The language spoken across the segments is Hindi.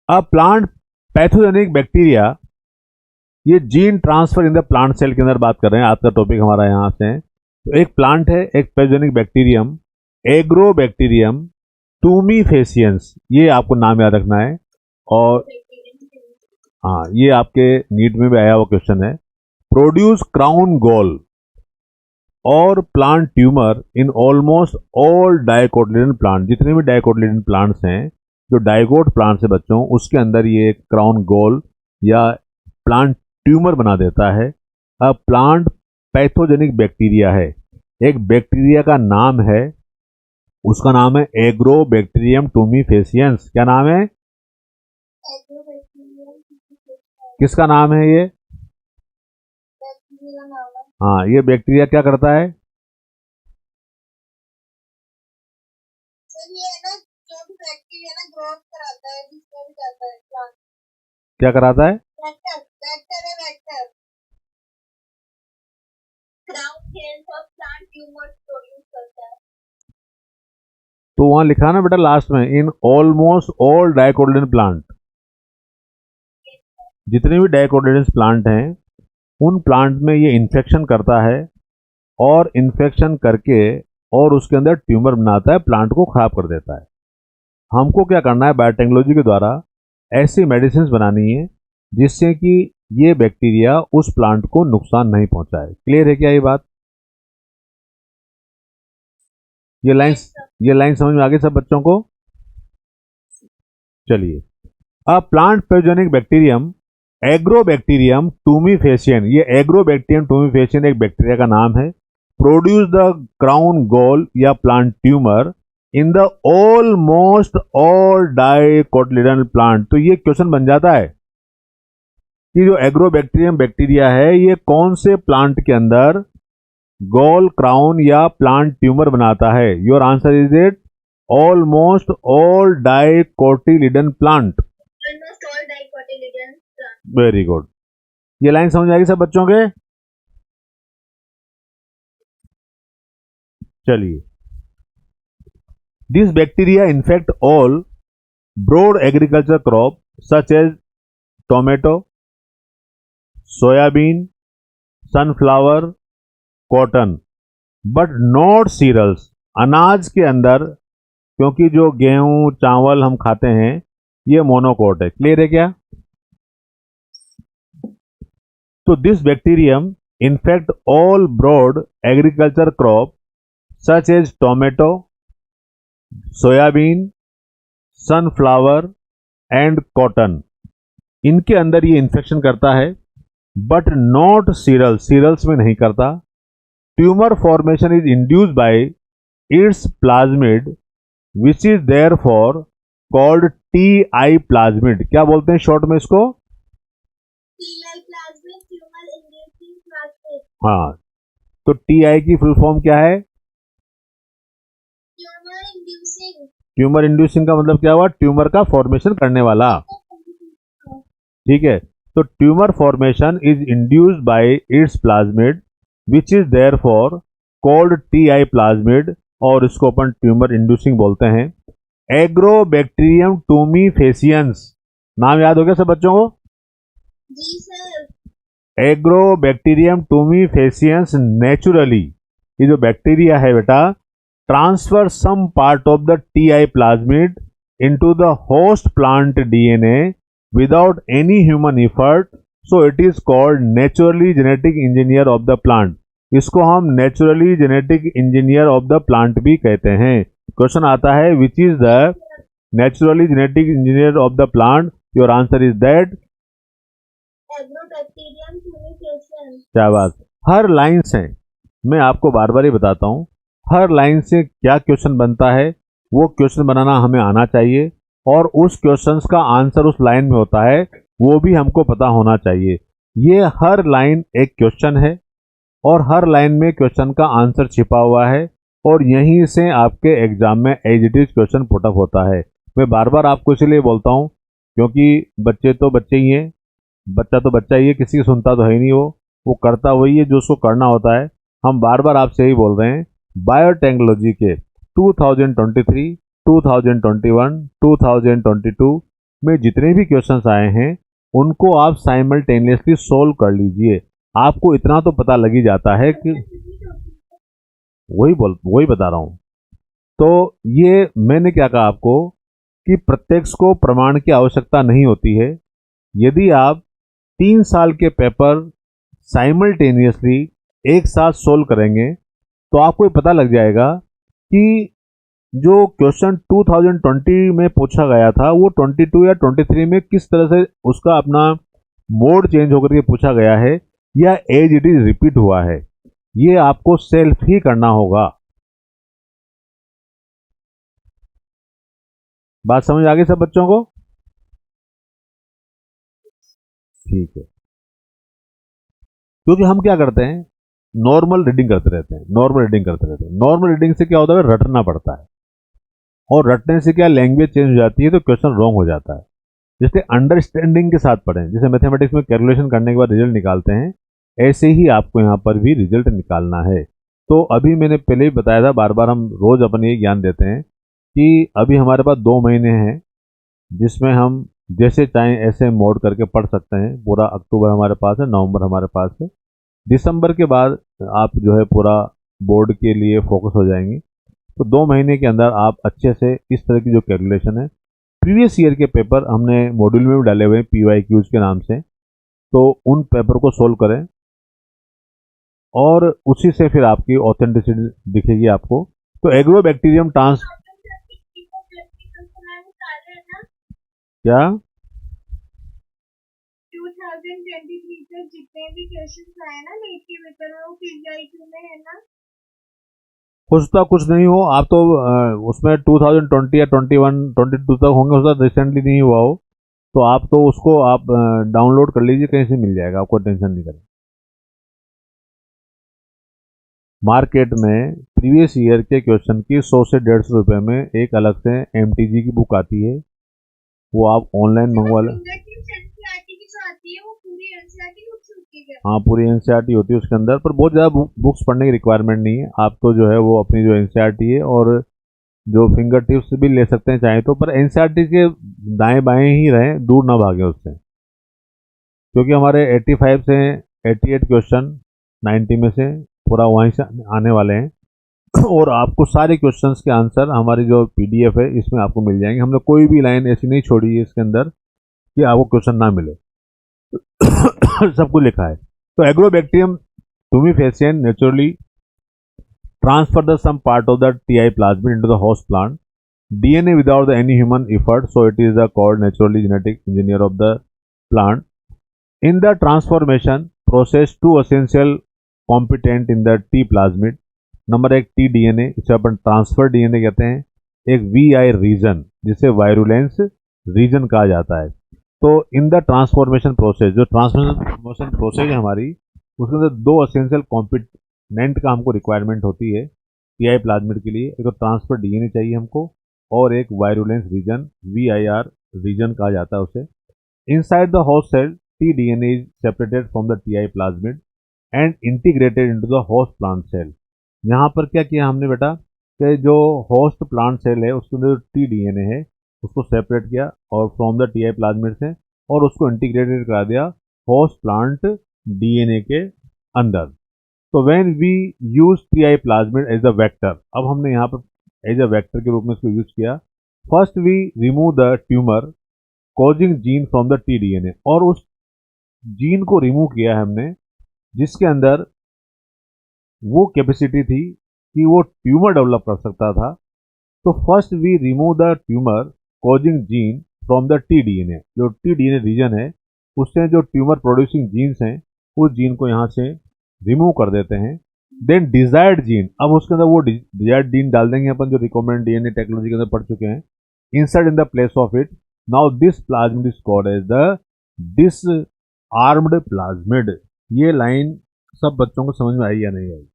अ प्लांट पैथोजेनिक बैक्टीरिया, ये gene transfer in the plant cell के अंदर बात कर रहे हैं। आज का टॉपिक हमारा यहाँ से है। तो एक प्लांट है, एक पैथोजेनिक बैक्टीरियम, एग्रोबैक्टीरियम टूमीफेसियंस, ये आपको नाम याद रखना है। और हाँ, ये आपके नीट में भी आया हुआ क्वेश्चन है। प्रोड्यूस क्राउन गॉल और plant tumour in almost all dicotyledon plant. जितने भी डाइकोटिलेडन प्लांट्स हैं, जो डाइकोट प्लांट्स है बच्चों, उसके अंदर ये क्राउन गॉल या प्लांट ट्यूमर बना देता है। अब प्लांट पैथोजेनिक बैक्टीरिया है, एक बैक्टीरिया का नाम है, उसका नाम है एग्रोबैक्टीरियम टूमीफेसियंस। क्या नाम है? किसका नाम है ये? हाँ, ये बैक्टीरिया क्या करता है? क्या कराता है? तो वहां लिखा ना बेटा लास्ट में, in almost all dicotyledon plant. जितने भी डाइकोटिलेडन प्लांट हैं, उन प्लांट में ये इन्फेक्शन करता है और इन्फेक्शन करके और उसके अंदर ट्यूमर बनाता है, प्लांट को खराब कर देता है। हमको क्या करना है, बायोटेक्नोलॉजी के द्वारा ऐसी मेडिसिन बनानी है जिससे कि ये बैक्टीरिया उस प्लांट को नुकसान नहीं पहुंचाए। क्लियर है क्या ये बात? ये लाइन समझ में आ गई सब बच्चों को? चलिए, अब प्लांट पैथोजेनिक बैक्टीरियम एग्रोबैक्टीरियम टूमीफेसियन, ये एग्रोबैक्टीरियम टूमीफेसियन एक बैक्टीरिया का नाम है। प्रोड्यूस द क्राउन गॉल या plant tumour in the almost all dicotyledon plant. तो ये क्वेश्चन बन जाता है कि जो एग्रोबैक्टीरियम बैक्टीरिया है, ये कौन से प्लांट के अंदर गॉल, क्राउन या प्लांट ट्यूमर बनाता है? Your answer is it almost all dicotyledon plant. Very good. ये लाइन समझ आएगी सब बच्चों के? चलिए, this bacteria infect all broad agriculture crop such as tomato, soybean, sunflower, cotton, but not cereals. अनाज के अंदर, क्योंकि जो गेहूं चावल हम खाते हैं ये मोनोकोट है। क्लियर है क्या? तो this bacterium infect all broad agriculture crop such as tomato, soybean, sunflower and cotton. इनके अंदर ये इन्फेक्शन करता है, बट नॉट सीरियल्स, सीरियल्स में नहीं करता। Tumour formation is induced by it's plasmid which is therefore called TI plasmid. क्या बोलते हैं शॉर्ट में इसको? हाँ, तो टीआई की फुल फॉर्म क्या है? ट्यूमर इंड्यूसिंग का मतलब क्या हुआ? ट्यूमर का फॉर्मेशन करने वाला। ठीक है, तो tumour formation is induced by it's plasmid which is therefore called TI plasmid, और इसको अपन ट्यूमर इंड्यूसिंग बोलते हैं। एग्रोबैक्टीरियम टूमीफेसियंस, नाम याद हो गया सब बच्चों को? जी सर। एग्रोबैक्टीरियम टूमीफेसियंस नेचुरली, ये जो बैक्टीरिया है बेटा, transfer some part of the TI plasmid into the host plant DNA without any human effort, so it is called naturally genetic engineer of the plant. इसको हम naturally genetic engineer of the plant भी कहते हैं। क्वेश्चन आता है which is the naturally genetic engineer of the plant? Your answer is that Agrobacterium tumefaciens. क्या बात। हर लाइन से मैं आपको बार बार ही बताता हूँ, हर लाइन से क्या क्वेश्चन बनता है वो क्वेश्चन बनाना हमें आना चाहिए, और उस क्वेश्चंस का आंसर उस लाइन में होता है वो भी हमको पता होना चाहिए। ये हर लाइन एक क्वेश्चन है और हर लाइन में क्वेश्चन का आंसर छिपा हुआ है, और यहीं से आपके एग्जाम में as it is question put up होता है। मैं बार बार आपको इसलिए बोलता हूँ क्योंकि बच्चे तो बच्चे ही हैं, बच्चा तो बच्चा ही है, किसी की सुनता तो है ही नहीं, वो करता वही है जो उसको करना होता है। हम बार बार आपसे ही बोल रहे हैं, बायोटेक्नोलॉजी के 2023, 2021, 2022 में जितने भी क्वेश्चंस आए हैं उनको आप साइमल्टेनियसली सोल्व कर लीजिए। आपको इतना तो पता लग ही जाता है कि वही बता रहा हूं। तो ये मैंने क्या कहा आपको कि प्रत्यक्ष को प्रमाण की आवश्यकता नहीं होती है। यदि आप 3 साल के पेपर साइमल्टेनियसली एक साथ सोल्व करेंगे तो आपको ये पता लग जाएगा कि जो क्वेश्चन 2020 में पूछा गया था वो 22 या 23 में किस तरह से उसका अपना मोड चेंज होकर के पूछा गया है या एज इट इज रिपीट हुआ है। ये आपको सेल्फ ही करना होगा। बात समझ आ गई सब बच्चों को? ठीक है। क्योंकि हम क्या करते हैं, नॉर्मल रीडिंग करते रहते हैं, नॉर्मल रीडिंग से क्या होता है, रटना पड़ता है, और रटने से क्या लैंग्वेज चेंज हो जाती है तो क्वेश्चन रॉन्ग हो जाता है। इसलिए अंडरस्टैंडिंग के साथ पढ़ें। जैसे मैथमेटिक्स में कैलकुलेशन करने के बाद रिजल्ट निकालते हैं, ऐसे ही आपको यहाँ पर भी रिजल्ट निकालना है। तो अभी मैंने पहले ही बताया था, बार बार हम रोज अपन ये ज्ञान देते हैं कि अभी हमारे पास 2 महीने हैं जिसमें हम जैसे चाहें ऐसे मोड करके पढ़ सकते हैं। पूरा अक्टूबर हमारे पास है, नवंबर हमारे पास है, दिसंबर के बाद आप जो है पूरा बोर्ड के लिए फोकस हो जाएंगे। तो 2 महीने के अंदर आप अच्छे से इस तरह की जो कैलकुलेशन है, प्रीवियस ईयर के पेपर हमने मॉड्यूल में भी डाले हुए हैं PYQs के नाम से, तो उन पेपर को सोल्व करें और उसी से फिर आपकी ऑथेंटिसिटी दिखेगी आपको। तो एग्रोबैक्टीरियम ट्रांस क्या 2023 तक जितने भी क्वेश्चन आए ना नीट के पेपर में वो PYQ में है ना? कुछ नहीं हो आप तो उसमें 2020 या 21 22 तक होंगे, उसका रिसेंटली नहीं हुआ हो तो आप तो उसको आप डाउनलोड कर लीजिए, कहीं से मिल जाएगा, आपको टेंशन नहीं करें। मार्केट में प्रीवियस ईयर के क्वेश्चन की 100 से 150 रुपए में एक अलग से MTG की बुक आती है, वो आप ऑनलाइन मंगवा लें। हाँ, पूरी NCERT होती है उसके अंदर, पर बहुत ज़्यादा बुक्स पढ़ने की रिक्वायरमेंट नहीं है। आप तो जो है वो अपनी जो NCERT है और जो फिंगर टिप्स भी ले सकते हैं चाहे तो, पर NCERT के दाएं बाएं ही रहें, दूर ना भागें उससे, क्योंकि हमारे 85 से 88 क्वेश्चन 90 में से पूरा वहीं से आने वाले हैं और आपको सारे क्वेश्चंस के आंसर हमारी जो PDF है इसमें आपको मिल जाएंगे। हमने कोई भी लाइन ऐसी नहीं छोड़ी है इसके अंदर कि आपको क्वेश्चन ना मिले सब कुछ लिखा है। तो agrobacterium tumefaciens naturally transfer the some part of the TI plasmid into the host plant DNA without the any human effort, so it is the called naturally genetic engineer of the plant. In the transformation process, two essential component in the T plasmid, number एक tDNA, इसे अपन ट्रांसफर DNA कहते हैं, एक VI रीजन जिसे वायरुलेंस रीजन कहा जाता है। तो इन द ट्रांसफॉर्मेशन प्रोसेस, जो ट्रांसफॉर्मेशन प्रोसेस है हमारी, उसके अंदर 2 एसेंशियल कॉम्पोनेंट का हमको रिक्वायरमेंट होती है TI प्लाज्मिड के लिए। एक तो ट्रांसफर DNA चाहिए हमको और एक वायरुलेंस रीजन VIR रीजन कहा जाता है उसे। Inside the host cell tDNA is separated from the TI plasmid and integrated into the host plant cell। यहाँ पर क्या किया हमने बेटा कि जो होस्ट प्लांट सेल है उसके अंदर जो tDNA है उसको सेपरेट किया और फ्रॉम द TI प्लाज्मिड से, और उसको इंटीग्रेटेड करा दिया होस्ट प्लांट DNA के अंदर। तो when we use TI plasmid as a vector, अब हमने यहाँ पर एज अ वेक्टर के रूप में इसको यूज किया। First we remove the tumour causing gene from the tDNA, और उस जीन को रिमूव किया है हमने जिसके अंदर वो कैपेसिटी थी कि वो ट्यूमर डेवलप कर सकता था। तो first we remove the tumour causing gene from the tDNA, जो tDNA रीजन है उससे जो ट्यूमर प्रोड्यूसिंग जीन्स हैं उस जीन को यहाँ से रिमूव कर देते हैं। देन डिजायर्ड जीन, अब उसके अंदर वो डिजायर्ड जीन डाल देंगे अपन, जो रिकॉम्बिनेंट DNA टेक्नोलॉजी के अंदर पढ़ चुके हैं, insert in the place of it. Now this plasmid is called as the disarmed plasmid. ये लाइन सब बच्चों को समझ में आई या नहीं आई?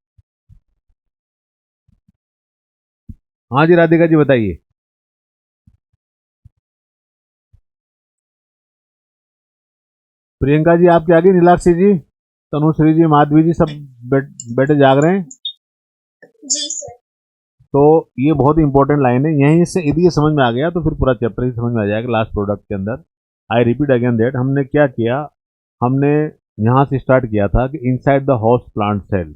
हाँ जी राधिका जी बताइए। प्रियंका जी आपके आगे, नीलाक्षी जी, तनुश्री जी, माधवी जी सब बैठे जाग रहे हैं। जी सर। तो ये बहुत ही इंपॉर्टेंट लाइन है, यहीं से यदि ये समझ में आ गया तो फिर पूरा चैप्टर ही समझ में आ जाएगा लास्ट प्रोडक्ट के अंदर। आई रिपीट अगेन दैट हमने क्या किया, हमने यहाँ से स्टार्ट किया था कि inside the host plant cell,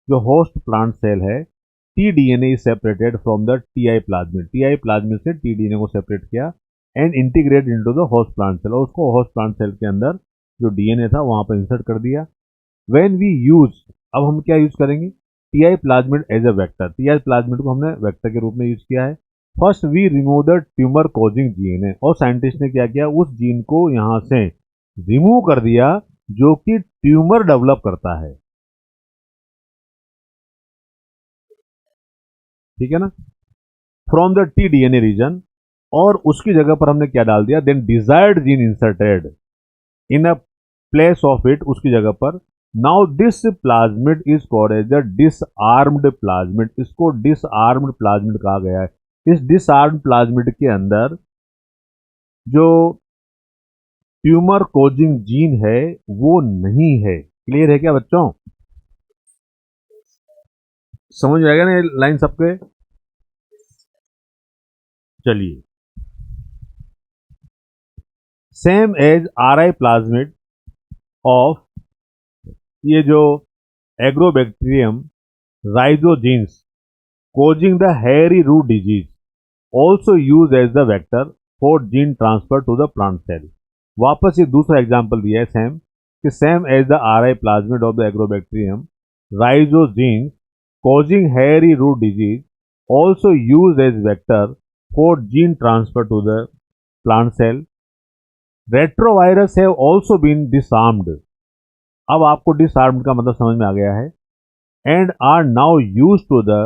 जो होस्ट प्लांट सेल है, T DNA is separated from the TI plasmid, TI plasmid से टी डीएनए को सेपरेट किया and integrate into the host plant cell, और उसको होस्ट प्लांट सेल के अंदर जो डीएनए था वहां पर इंसर्ट कर दिया। व्हेन वी यूज, अब हम क्या यूज करेंगे, TI plasmid as a vector, TI plasmid को हमने वेक्टर के रूप में यूज किया है। First we remove the tumour causing gene है, और साइंटिस्ट ने क्या किया, उस जीन को यहां से रिमूव कर दिया जो कि ट्यूमर डेवलप करता है, ठीक है ना, from the T DNA region, और उसकी जगह पर हमने क्या डाल दिया, then desired gene inserted in a place of it, उसकी जगह पर। Now this plasmid is called as the disarmed plasmid, इसको डिसआर्म्ड प्लाज्मिड कहा गया है। इस डिसआर्म्ड प्लाज्मिड के अंदर जो ट्यूमर कोजिंग जीन है वो नहीं है। क्लियर है क्या बच्चों, समझ में आएगा ना ये लाइन सबके? चलिए, same as R I plasmid of, ये जो agrobacterium rhizogenes causing the hairy root disease also used as the vector for gene transfer to the plant cell। वापस ये दूसरा एग्जांपल दिया है सेम, कि same as the R I plasmid of the Agrobacterium rhizogenes causing hairy root disease also used as vector for gene transfer to the plant cell। Retrovirus have also been disarmed, अब आपको disarmed का मतलब समझ में आ गया है, and are now used to the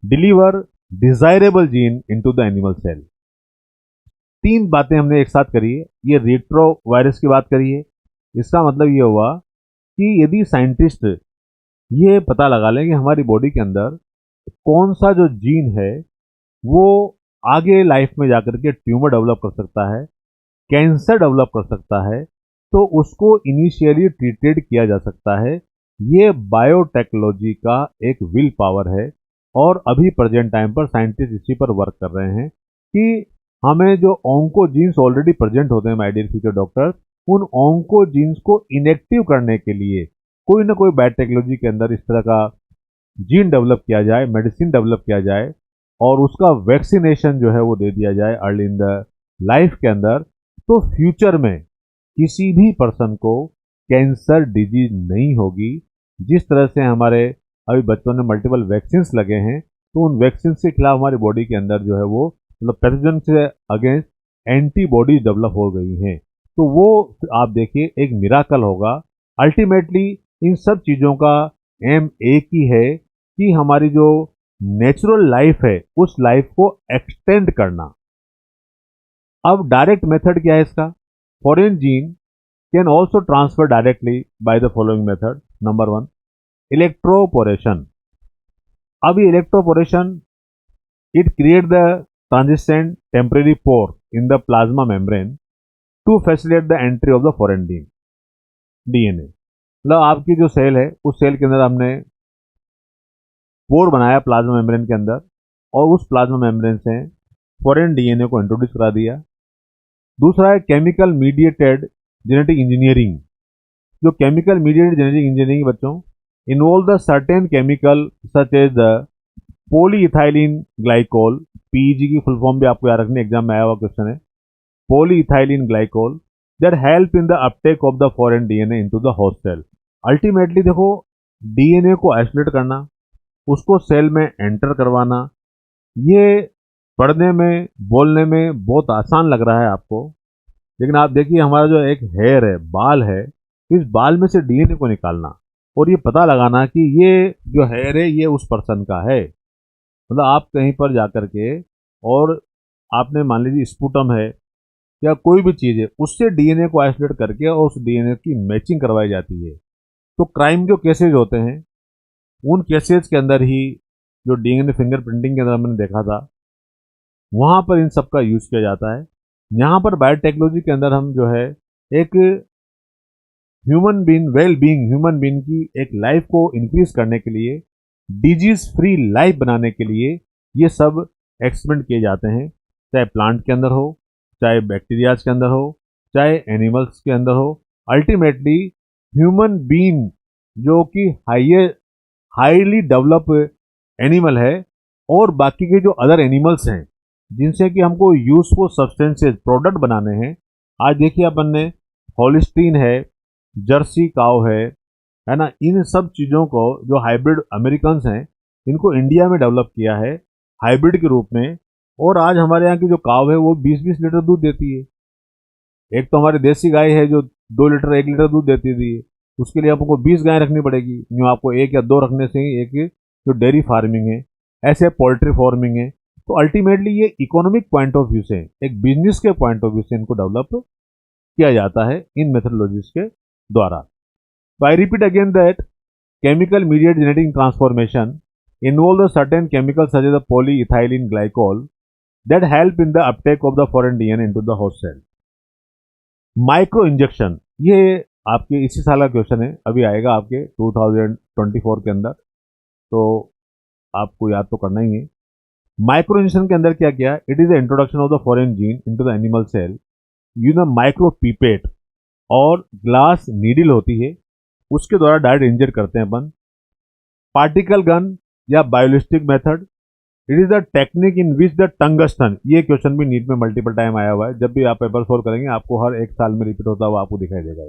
deliver desirable gene into the animal cell. तीन बातें हमने एक साथ करी है, ये रेट्रो वायरस की बात करी है। इसका मतलब ये हुआ कि यदि साइंटिस्ट ये पता लगा लें कि हमारी बॉडी के अंदर कौन सा जो जीन है वो आगे लाइफ में जाकर के ट्यूमर डेवलप कर सकता है, कैंसर डेवलप कर सकता है, तो उसको इनिशियली ट्रीटेड किया जा सकता है। ये बायोटेक्नोलॉजी का एक विल पावर है, और अभी प्रेजेंट टाइम पर साइंटिस्ट इसी पर वर्क कर रहे हैं कि हमें जो ऑन्कोजीन्स ऑलरेडी प्रेजेंट होते हैं, माय डियर फ्यूचर डॉक्टर्स, उन ऑन्कोजीन्स को इनएक्टिव करने के लिए कोई ना कोई बायोटेक्नोलॉजी के अंदर इस तरह का जीन डेवलप किया जाए, मेडिसिन डेवलप किया जाए, और उसका वैक्सीनेशन जो है वो दे दिया जाए अर्ली इन द लाइफ के अंदर, तो फ्यूचर में किसी भी पर्सन को कैंसर डिजीज नहीं होगी। जिस तरह से हमारे अभी बच्चों ने मल्टीपल वैक्सीन्स लगे हैं, तो उन वैक्सीन के खिलाफ हमारी बॉडी के अंदर जो है वो मतलब पैथोजन से अगेंस्ट एंटीबॉडीज डेवलप हो गई हैं, तो वो आप देखिए एक मिराकल होगा। अल्टीमेटली इन सब चीज़ों का एम एक ही है कि हमारी जो नेचुरल लाइफ है उस लाइफ को एक्सटेंड करना। अब डायरेक्ट मेथड क्या है इसका, foreign gene can also transfer directly by the following method. Number 1, electroporation. अब ये electroporation, it create the transition temporary pore in the plasma membrane to facilitate the entry of the foreign DNA. मतलब आपकी जो सेल है उस सेल के अंदर हमने पोर बनाया प्लाज्मा मेम्ब्रेन के अंदर, और उस प्लाज्मा मेम्ब्रेन से फॉरेन डीएनए को इंट्रोड्यूस करा दिया। दूसरा है केमिकल मीडिएटेड जेनेटिक इंजीनियरिंग। जो केमिकल मीडिएटेड जेनेटिक इंजीनियरिंग बच्चों involve the certain chemical such as the polyethylene glycol, PEG की फुल फॉर्म भी आपको याद रखनी, एग्जाम में आया हुआ क्वेश्चन है, polyethylene glycol, that help in the uptake of the foreign DNA into the host cell। Ultimately देखो, डीएनए को आइसोलेट करना, उसको सेल में एंटर करवाना, ये पढ़ने में बोलने में बहुत आसान लग रहा है आपको, लेकिन आप देखिए हमारा जो एक हेयर है, बाल है, इस बाल में से डीएनए को निकालना और ये पता लगाना कि ये जो हेयर है ये उस पर्सन का है। मतलब आप कहीं पर जाकर के और आपने मान लीजिए स्पूटम है या कोई भी चीज़ है, उससे डीएनए को आइसोलेट करके और उस डीएनए की मैचिंग करवाई जाती है। तो क्राइम जो केसेज होते हैं उन केसेज के अंदर ही जो डीएनए फिंगरप्रिंटिंग के अंदर हमने देखा था, वहाँ पर इन सब का यूज किया जाता है। यहाँ पर बायोटेक्नोलॉजी के अंदर हम जो है एक human being, well being human being की एक लाइफ को इंक्रीज करने के लिए डिजीज फ्री लाइफ बनाने के लिए ये सब एक्सपेरिमेंट किए जाते हैं, चाहे प्लांट के अंदर हो, चाहे बैक्टीरियाज के अंदर हो, चाहे एनिमल्स के अंदर हो। अल्टीमेटली ह्यूमन बीइंग जो कि हाईली डेवलप एनिमल है, और बाकी के जो अदर एनिमल्स हैं जिनसे कि हमको यूजफुल सब्सटेंसेस प्रोडक्ट बनाने हैं। आज देखिए अपन ने हॉलिस्टीन है, जर्सी काव है ना, इन सब चीज़ों को जो हाइब्रिड अमेरिकन्स हैं इनको इंडिया में डेवलप किया है हाइब्रिड के रूप में। और आज हमारे यहाँ की जो काव है वो 20-20 लीटर दूध देती है। एक तो हमारी देसी गाय है जो 2 लीटर 1 लीटर दूध देती थी, उसके लिए आपको 20 गाय रखनी पड़ेगी। यूँ आपको 1 या 2 रखने से ही एक जो डेयरी फार्मिंग है, ऐसे पोल्ट्री फार्मिंग है। तो अल्टीमेटली ये इकोनॉमिक पॉइंट ऑफ व्यू से, एक बिजनेस के पॉइंट ऑफ व्यू से इनको डेवलप किया जाता है इन मेथडोलॉजीज के द्वारा। तो I repeat again that chemical mediated genetic transformation involve the certain chemicals such as the polyethylene glycol that help in the uptake of the foreign DNA into the host cell. Micro injection, ये आपके इसी साल का क्वेश्चन है, अभी आएगा आपके 2024 के अंदर, तो आपको याद तो करना ही है। माइक्रो इंजेक्शन के अंदर क्या किया, it is the introduction of the foreign gene into the animal cell using micro pipette और ग्लास नीडल होती है, उसके द्वारा डायरेक्ट इंजेक्ट करते हैं अपन। पार्टिकल गन या biolistic method, it is the technique in which the tungsten, ये क्वेश्चन भी नीट में मल्टीपल टाइम आया हुआ है, जब भी आप पेपर सोल्व करेंगे आपको हर एक साल में रिपीट होता हुआ आपको दिखाई देगा।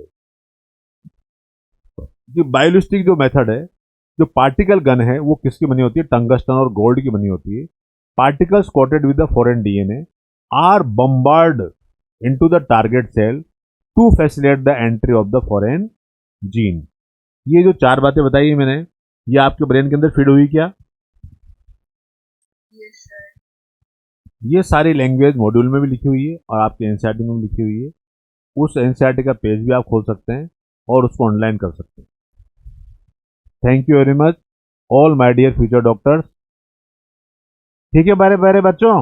ये बायोलिस्टिक जो मेथड है, जो पार्टिकल गन है वो किसकी बनी होती है, टंगस्टन और गोल्ड की बनी होती है। Particles coated with the foreign DNA are bombard into the target cell to facilitate the entry of the foreign gene. ये जो 4 बातें बताई है मैंने, ये आपके ब्रेन के अंदर फीड हुई क्या? Yes sir. ये सारी लैंग्वेज मॉड्यूल में भी लिखी हुई है और आपके एनसीईआरटी में भी लिखी हुई है। उस एनसीईआरटी का पेज भी आप खोल सकते हैं और उसको ऑनलाइन कर सकते हैं। Thank you very much all my dear future doctors. ठीक है बारे बारे बच्चों।